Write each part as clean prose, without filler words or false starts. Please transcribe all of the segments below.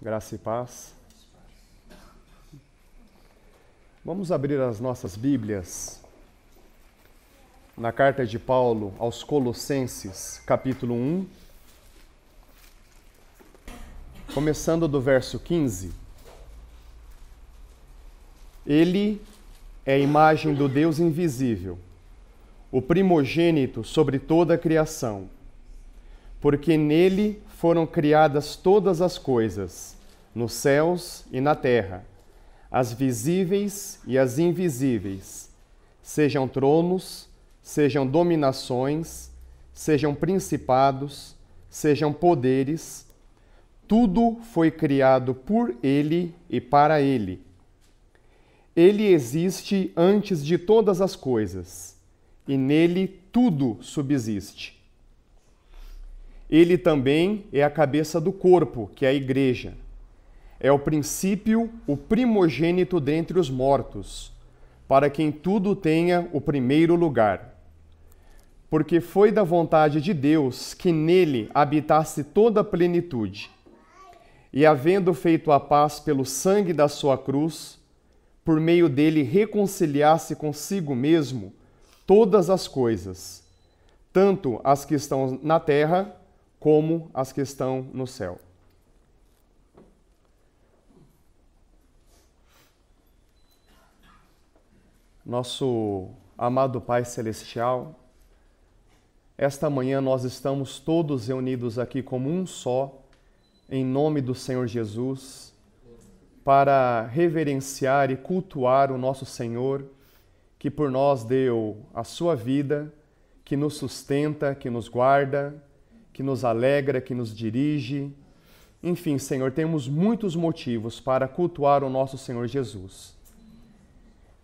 Graça e paz. Vamos abrir as nossas Bíblias na carta de Paulo aos Colossenses, capítulo 1, começando do verso 15. Ele é a imagem do Deus invisível, o primogênito sobre toda a criação, porque nele foram criadas todas as coisas, nos céus e na terra, as visíveis e as invisíveis, sejam tronos, sejam dominações, sejam principados, sejam poderes, tudo foi criado por ele e para ele. Ele existe antes de todas as coisas, e nele tudo subsiste. Ele também é a cabeça do corpo, que é a igreja. É o princípio, o primogênito dentre os mortos, para quem tudo tenha o primeiro lugar. Porque foi da vontade de Deus que nele habitasse toda a plenitude. E havendo feito a paz pelo sangue da sua cruz, por meio dele reconciliasse consigo mesmo todas as coisas, tanto as que estão na terra, como as que estão no céu. Nosso amado Pai Celestial, esta manhã nós estamos todos reunidos aqui como um só, em nome do Senhor Jesus, para reverenciar e cultuar o nosso Senhor, que por nós deu a sua vida, que nos sustenta, que nos guarda, que nos alegra, que nos dirige. Enfim, Senhor, temos muitos motivos para cultuar o nosso Senhor Jesus.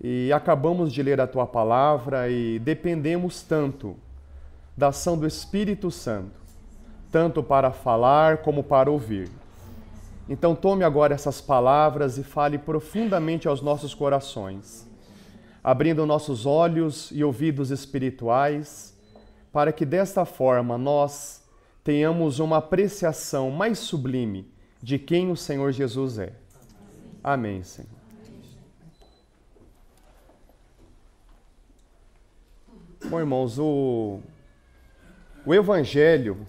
E acabamos de ler a Tua palavra e dependemos tanto da ação do Espírito Santo, tanto para falar como para ouvir. Então tome agora essas palavras e fale profundamente aos nossos corações, abrindo nossos olhos e ouvidos espirituais, para que desta forma nós tenhamos uma apreciação mais sublime de quem o Senhor Jesus é. Amém, Senhor. Bom, irmãos, o Evangelho,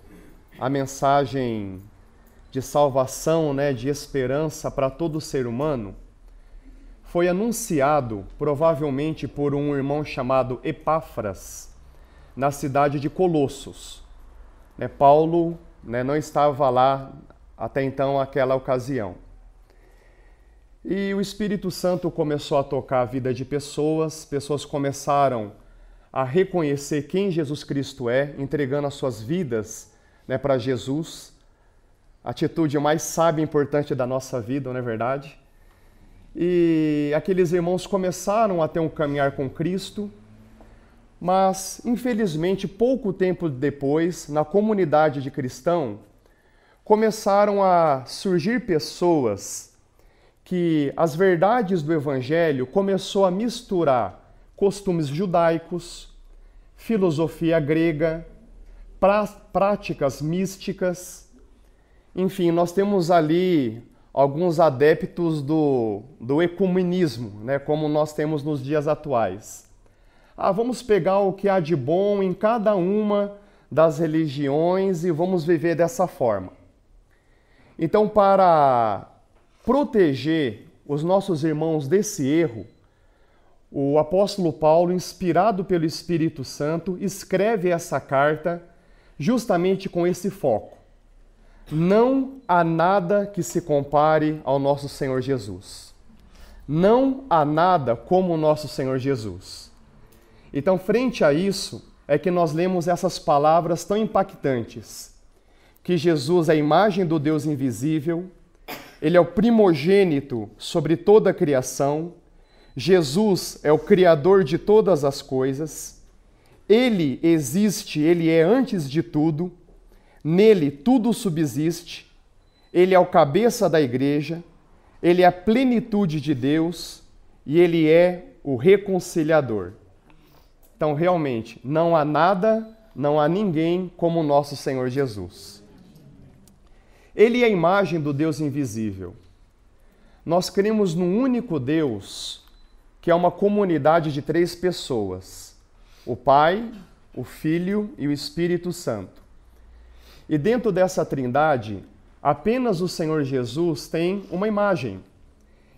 a mensagem de salvação, de esperança para todo ser humano, foi anunciado provavelmente por um irmão chamado Epáfras, na cidade de Colossos. Paulo não estava lá até então, aquela ocasião. E o Espírito Santo começou a tocar a vida de pessoas começaram a reconhecer quem Jesus Cristo é, entregando as suas vidas para Jesus, a atitude mais sábia e importante da nossa vida, não é verdade? E aqueles irmãos começaram a ter um caminhar com Cristo, mas, infelizmente, pouco tempo depois, na comunidade de cristão, começaram a surgir pessoas que as verdades do Evangelho começou a misturar costumes judaicos, filosofia grega, práticas místicas. Enfim, nós temos ali alguns adeptos do ecumenismo, como nós temos nos dias atuais. Vamos pegar o que há de bom em cada uma das religiões e vamos viver dessa forma. Então, para proteger os nossos irmãos desse erro, o apóstolo Paulo, inspirado pelo Espírito Santo, escreve essa carta justamente com esse foco. Não há nada que se compare ao nosso Senhor Jesus. Não há nada como o nosso Senhor Jesus. Então, frente a isso, é que nós lemos essas palavras tão impactantes, que Jesus é a imagem do Deus invisível, ele é o primogênito sobre toda a criação, Jesus é o Criador de todas as coisas, ele existe, ele é antes de tudo, nele tudo subsiste, ele é o cabeça da igreja, ele é a plenitude de Deus e ele é o reconciliador. Então, realmente, não há nada, não há ninguém como o nosso Senhor Jesus. Ele é a imagem do Deus invisível. Nós cremos num único Deus, que é uma comunidade de 3 pessoas: o Pai, o Filho e o Espírito Santo. E dentro dessa trindade, apenas o Senhor Jesus tem uma imagem.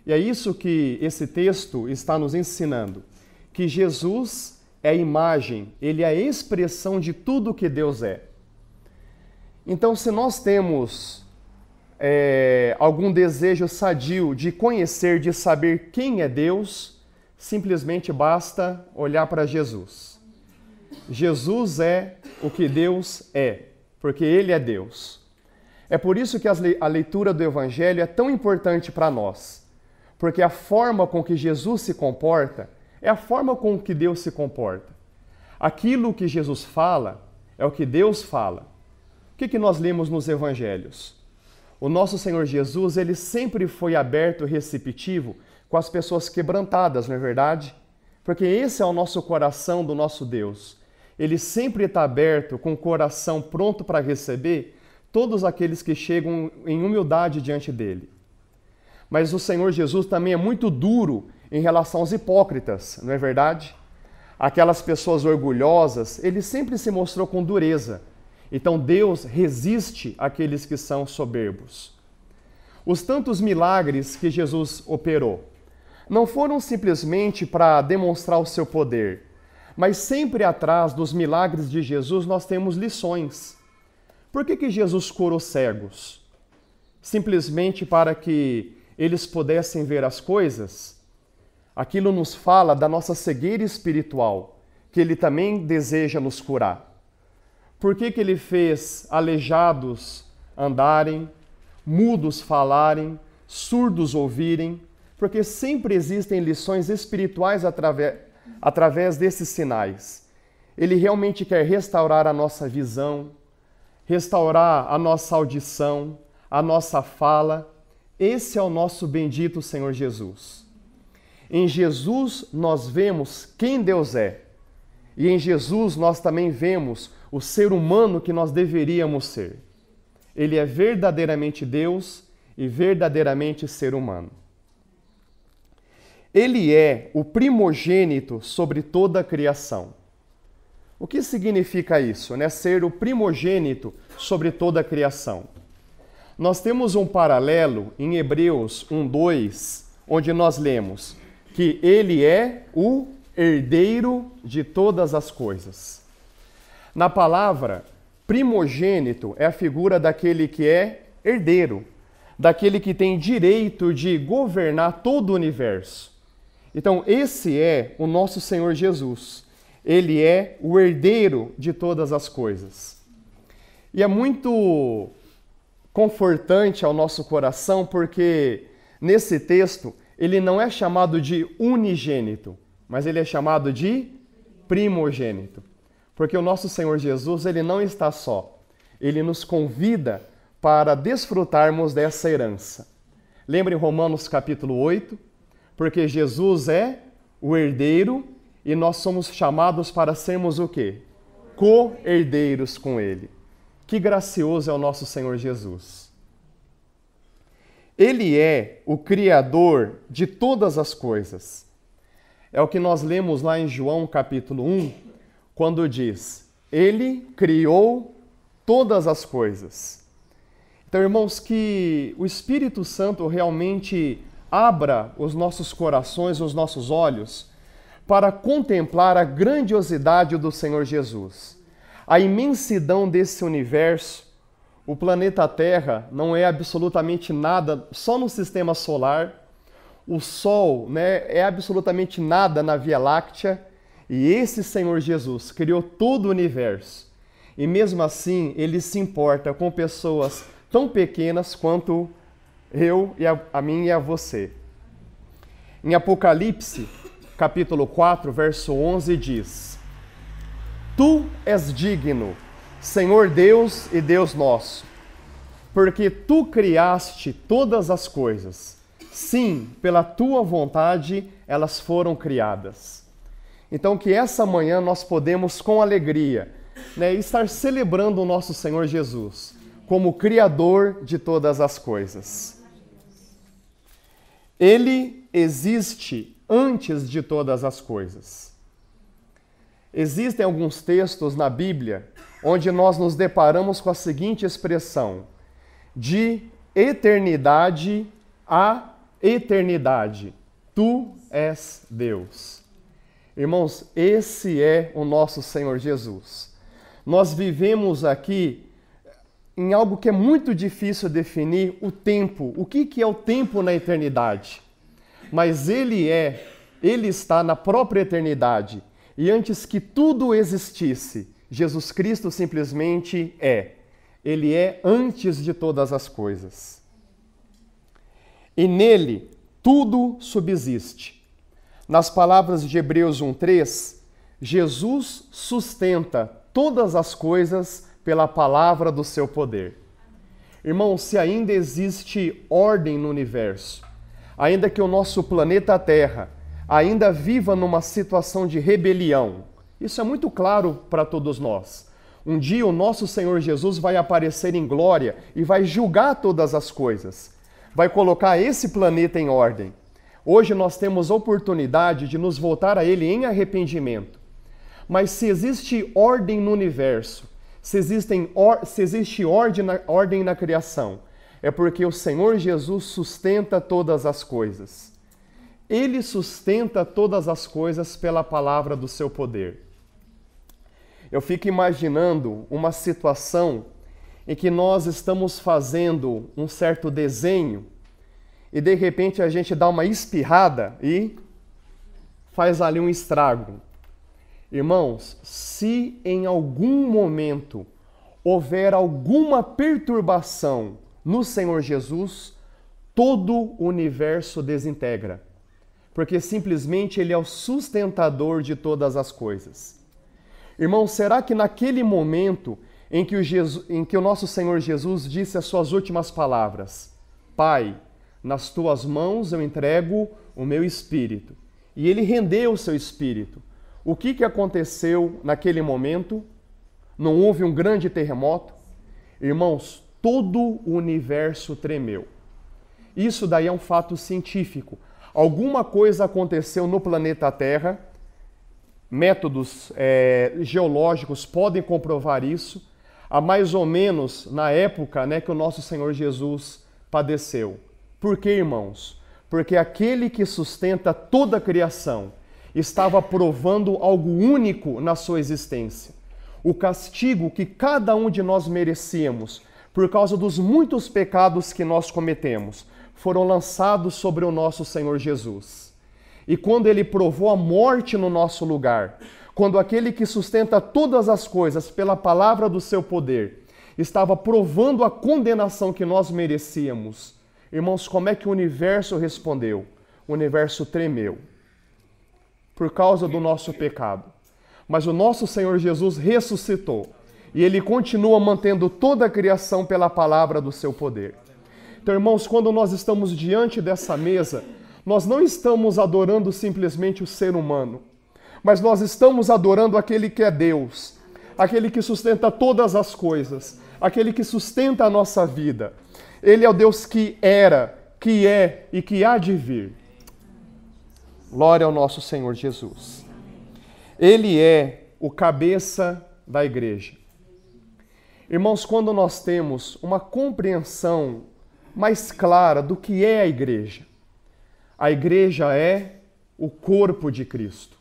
E é isso que esse texto está nos ensinando, que Jesus é a imagem, ele é a expressão de tudo que Deus é. Então, se nós temos algum desejo sadio de conhecer, de saber quem é Deus, simplesmente basta olhar para Jesus. Jesus é o que Deus é, porque Ele é Deus. É por isso que a leitura do Evangelho é tão importante para nós, porque a forma com que Jesus se comporta é a forma com que Deus se comporta. Aquilo que Jesus fala é o que Deus fala. O que nós lemos nos Evangelhos? O nosso Senhor Jesus, ele sempre foi aberto e receptivo com as pessoas quebrantadas, não é verdade? Porque esse é o nosso coração do nosso Deus. Ele sempre está aberto, com o coração pronto para receber todos aqueles que chegam em humildade diante dele. Mas o Senhor Jesus também é muito duro em relação aos hipócritas, não é verdade? Aquelas pessoas orgulhosas, ele sempre se mostrou com dureza. Então Deus resiste àqueles que são soberbos. Os tantos milagres que Jesus operou não foram simplesmente para demonstrar o seu poder, mas sempre atrás dos milagres de Jesus nós temos lições. Por que Jesus curou cegos? Simplesmente para que eles pudessem ver as coisas? Aquilo nos fala da nossa cegueira espiritual, que ele também deseja nos curar. Por que ele fez aleijados andarem, mudos falarem, surdos ouvirem? Porque sempre existem lições espirituais através desses sinais. Ele realmente quer restaurar a nossa visão, restaurar a nossa audição, a nossa fala. Esse é o nosso bendito Senhor Jesus. Em Jesus nós vemos quem Deus é. E em Jesus nós também vemos o ser humano que nós deveríamos ser. Ele é verdadeiramente Deus e verdadeiramente ser humano. Ele é o primogênito sobre toda a criação. O que significa isso, né? Ser o primogênito sobre toda a criação. Nós temos um paralelo em Hebreus 1:2, onde nós lemos que ele é o herdeiro de todas as coisas. Na palavra, primogênito é a figura daquele que é herdeiro, daquele que tem direito de governar todo o universo. Então, esse é o nosso Senhor Jesus. Ele é o herdeiro de todas as coisas. E é muito confortante ao nosso coração, porque nesse texto ele não é chamado de unigênito, mas ele é chamado de primogênito. Porque o nosso Senhor Jesus, ele não está só. Ele nos convida para desfrutarmos dessa herança. Lembrem Romanos capítulo 8, porque Jesus é o herdeiro e nós somos chamados para sermos o quê? Co-herdeiros com ele. Que gracioso é o nosso Senhor Jesus. Ele é o Criador de todas as coisas. É o que nós lemos lá em João capítulo 1, quando diz: Ele criou todas as coisas. Então, irmãos, que o Espírito Santo realmente abra os nossos corações, os nossos olhos, para contemplar a grandiosidade do Senhor Jesus. A imensidão desse universo. O planeta Terra não é absolutamente nada só no sistema solar. O Sol, né, é absolutamente nada na Via Láctea. E esse Senhor Jesus criou todo o universo. E mesmo assim, ele se importa com pessoas tão pequenas quanto eu, e a mim e a você. Em Apocalipse, capítulo 4, verso 11, diz: Tu és digno, Senhor Deus e Deus nosso, porque Tu criaste todas as coisas. Sim, pela Tua vontade elas foram criadas. Então que essa manhã nós podemos com alegria, né, estar celebrando o nosso Senhor Jesus, como Criador de todas as coisas. Ele existe antes de todas as coisas. Existem alguns textos na Bíblia onde nós nos deparamos com a seguinte expressão: de eternidade a eternidade, tu és Deus. Irmãos, esse é o nosso Senhor Jesus. Nós vivemos aqui em algo que é muito difícil definir, o tempo. O que é o tempo na eternidade? Mas Ele está na própria eternidade. E antes que tudo existisse, Jesus Cristo simplesmente é. Ele é antes de todas as coisas. E nele tudo subsiste. Nas palavras de Hebreus 1:3, Jesus sustenta todas as coisas pela palavra do seu poder. Irmão, se ainda existe ordem no universo, ainda que o nosso planeta Terra ainda viva numa situação de rebelião, isso é muito claro para todos nós. Um dia o nosso Senhor Jesus vai aparecer em glória e vai julgar todas as coisas, vai colocar esse planeta em ordem. Hoje nós temos oportunidade de nos voltar a Ele em arrependimento. Mas se existe ordem no universo, se existe ordem na criação, é porque o Senhor Jesus sustenta todas as coisas. Ele sustenta todas as coisas pela palavra do seu poder. Eu fico imaginando uma situação em que nós estamos fazendo um certo desenho e de repente a gente dá uma espirrada e faz ali um estrago. Irmãos, se em algum momento houver alguma perturbação no Senhor Jesus, todo o universo desintegra, porque simplesmente Ele é o sustentador de todas as coisas. Irmãos, será que naquele momento em que o nosso Senhor Jesus disse as suas últimas palavras, Pai, nas tuas mãos eu entrego o meu espírito, e Ele rendeu o seu espírito, o que aconteceu naquele momento? Não houve um grande terremoto? Irmãos, todo o universo tremeu. Isso daí é um fato científico. Alguma coisa aconteceu no planeta Terra, métodos geológicos podem comprovar isso, há mais ou menos na época, que o nosso Senhor Jesus padeceu. Por quê, irmãos? Porque aquele que sustenta toda a criação estava provando algo único na sua existência. O castigo que cada um de nós merecíamos, por causa dos muitos pecados que nós cometemos, foram lançados sobre o nosso Senhor Jesus. E quando Ele provou a morte no nosso lugar, quando aquele que sustenta todas as coisas pela palavra do seu poder, estava provando a condenação que nós merecíamos, irmãos, como é que o universo respondeu? O universo tremeu por causa do nosso pecado. Mas o nosso Senhor Jesus ressuscitou e Ele continua mantendo toda a criação pela palavra do seu poder. Então, irmãos, quando nós estamos diante dessa mesa, nós não estamos adorando simplesmente o ser humano, mas nós estamos adorando aquele que é Deus, aquele que sustenta todas as coisas, aquele que sustenta a nossa vida. Ele é o Deus que era, que é e que há de vir. Glória ao nosso Senhor Jesus. Ele é o cabeça da igreja. Irmãos, quando nós temos uma compreensão mais clara do que é a igreja é o corpo de Cristo.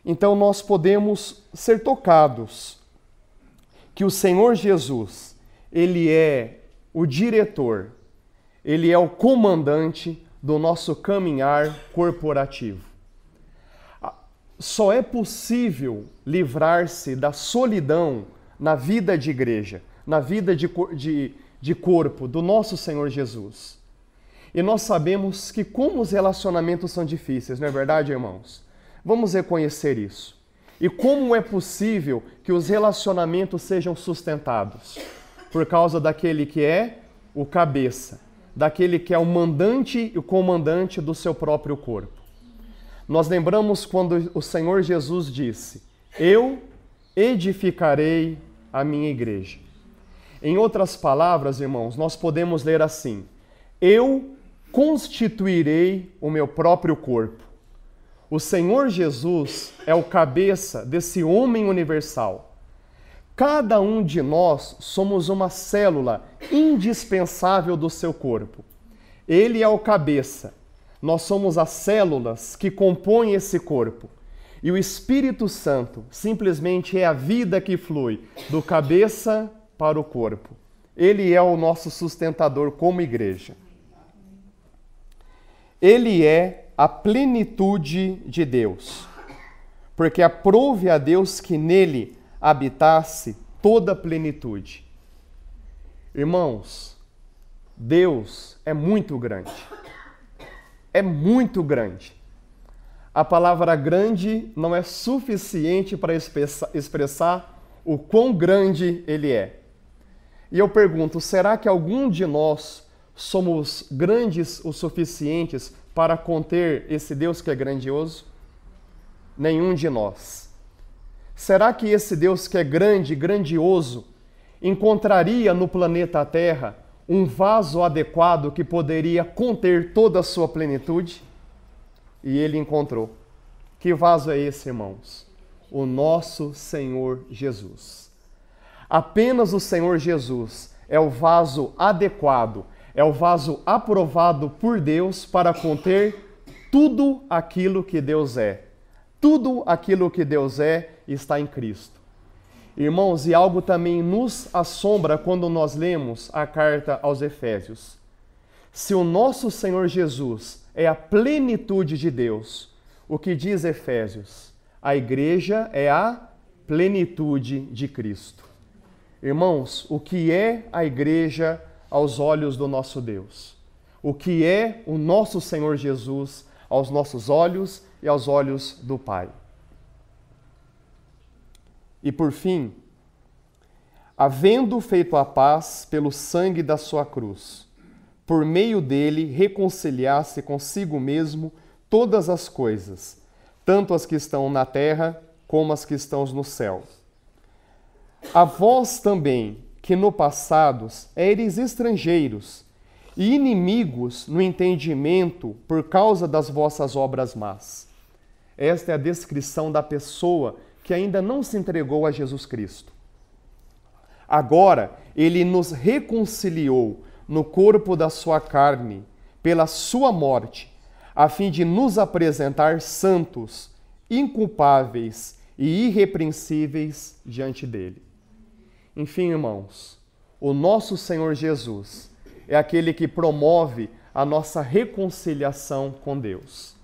Então nós podemos ser tocados que o Senhor Jesus, Ele é o diretor, Ele é o comandante do nosso caminhar corporativo. Só é possível livrar-se da solidão na vida de igreja, na vida de corpo do nosso Senhor Jesus. E nós sabemos que como os relacionamentos são difíceis, não é verdade, irmãos? Vamos reconhecer isso. E como é possível que os relacionamentos sejam sustentados? Por causa daquele que é o cabeça, daquele que é o mandante e o comandante do seu próprio corpo. Nós lembramos quando o Senhor Jesus disse, eu edificarei a minha igreja. Em outras palavras, irmãos, nós podemos ler assim: eu constituirei o meu próprio corpo. O Senhor Jesus é o cabeça desse homem universal. Cada um de nós somos uma célula indispensável do seu corpo. Ele é o cabeça. Nós somos as células que compõem esse corpo. E o Espírito Santo simplesmente é a vida que flui do cabeça para o corpo. Ele é o nosso sustentador como igreja. Ele é a plenitude de Deus, porque aprouve a Deus que nele habitasse toda a plenitude. Irmãos, Deus é muito grande. É muito grande. A palavra grande não é suficiente para expressar o quão grande ele é. E eu pergunto, será que algum de nós somos grandes o suficientes para conter esse Deus que é grandioso? Nenhum de nós. Será que esse Deus que é grande, grandioso, encontraria no planeta Terra um vaso adequado que poderia conter toda a sua plenitude? E ele encontrou. Que vaso é esse, irmãos? O nosso Senhor Jesus. Apenas o Senhor Jesus é o vaso adequado, é o vaso aprovado por Deus para conter tudo aquilo que Deus é. Tudo aquilo que Deus é está em Cristo. Irmãos, e algo também nos assombra quando nós lemos a carta aos Efésios. Se o nosso Senhor Jesus é a plenitude de Deus, o que diz Efésios? A igreja é a plenitude de Cristo. Irmãos, o que é a igreja aos olhos do nosso Deus? O que é o nosso Senhor Jesus aos nossos olhos e aos olhos do Pai? E por fim, havendo feito a paz pelo sangue da sua cruz, por meio dele reconciliasse consigo mesmo todas as coisas, tanto as que estão na terra como as que estão no céu. A vós também, que no passado éreis estrangeiros e inimigos no entendimento por causa das vossas obras más. Esta é a descrição da pessoa que ainda não se entregou a Jesus Cristo. Agora, ele nos reconciliou no corpo da sua carne, pela sua morte, a fim de nos apresentar santos, inculpáveis e irrepreensíveis diante dele. Enfim, irmãos, o nosso Senhor Jesus é aquele que promove a nossa reconciliação com Deus.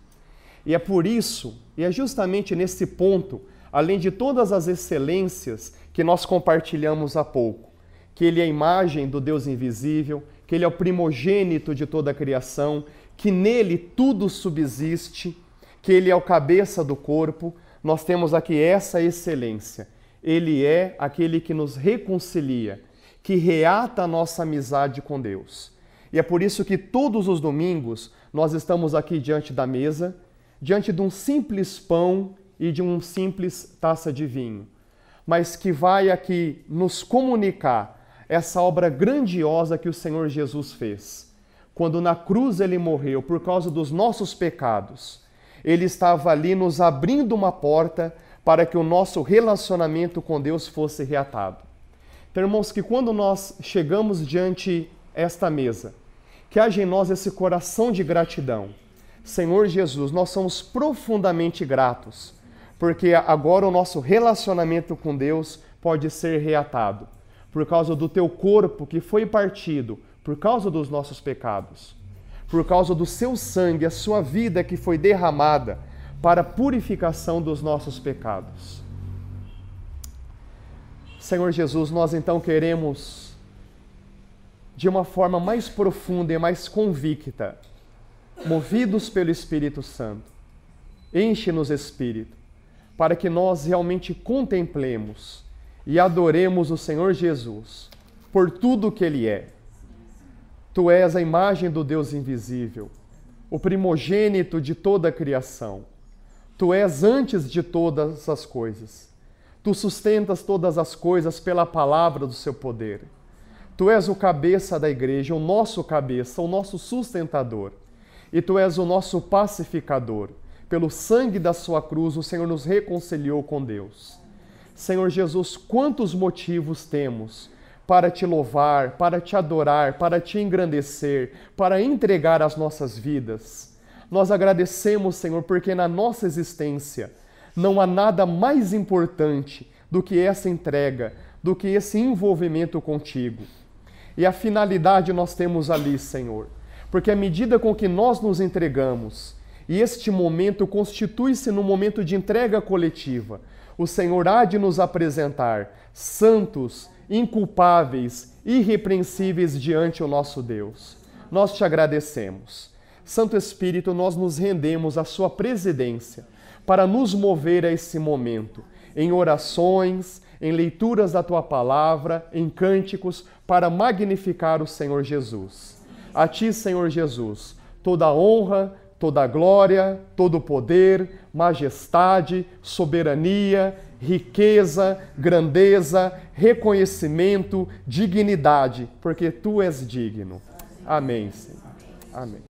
E é por isso, e é justamente nesse ponto, além de todas as excelências que nós compartilhamos há pouco, que ele é a imagem do Deus invisível, que ele é o primogênito de toda a criação, que nele tudo subsiste, que ele é o cabeça do corpo, nós temos aqui essa excelência. Ele é aquele que nos reconcilia, que reata a nossa amizade com Deus. E é por isso que todos os domingos nós estamos aqui diante da mesa, diante de um simples pão e de uma simples taça de vinho, mas que vai aqui nos comunicar essa obra grandiosa que o Senhor Jesus fez. Quando na cruz ele morreu por causa dos nossos pecados, ele estava ali nos abrindo uma porta para que o nosso relacionamento com Deus fosse reatado. Então, irmãos, que quando nós chegamos diante esta mesa, que haja em nós esse coração de gratidão. Senhor Jesus, nós somos profundamente gratos, porque agora o nosso relacionamento com Deus pode ser reatado, por causa do teu corpo que foi partido, por causa dos nossos pecados, por causa do seu sangue, a sua vida que foi derramada para a purificação dos nossos pecados. Senhor Jesus, nós então queremos, de uma forma mais profunda e mais convicta, movidos pelo Espírito Santo, enche-nos, Espírito, para que nós realmente contemplemos e adoremos o Senhor Jesus por tudo que Ele é. Tu és a imagem do Deus invisível, o primogênito de toda a criação. Tu és antes de todas as coisas. Tu sustentas todas as coisas pela palavra do seu poder. Tu és o cabeça da igreja, o nosso cabeça, o nosso sustentador. E Tu és o nosso pacificador. Pelo sangue da sua cruz, o Senhor nos reconciliou com Deus. Senhor Jesus, quantos motivos temos para Te louvar, para Te adorar, para Te engrandecer, para entregar as nossas vidas. Nós agradecemos, Senhor, porque na nossa existência não há nada mais importante do que essa entrega, do que esse envolvimento contigo. E a finalidade nós temos ali, Senhor, porque à medida com que nós nos entregamos, e este momento constitui-se num momento de entrega coletiva, o Senhor há de nos apresentar santos, inculpáveis, irrepreensíveis diante o nosso Deus. Nós Te agradecemos. Santo Espírito, nós nos rendemos à Sua presidência para nos mover a esse momento, em orações, em leituras da Tua palavra, em cânticos, para magnificar o Senhor Jesus. A Ti, Senhor Jesus, toda a honra, toda a glória, todo o poder, majestade, soberania, riqueza, grandeza, reconhecimento, dignidade, porque Tu és digno. Amém, Senhor. Amém.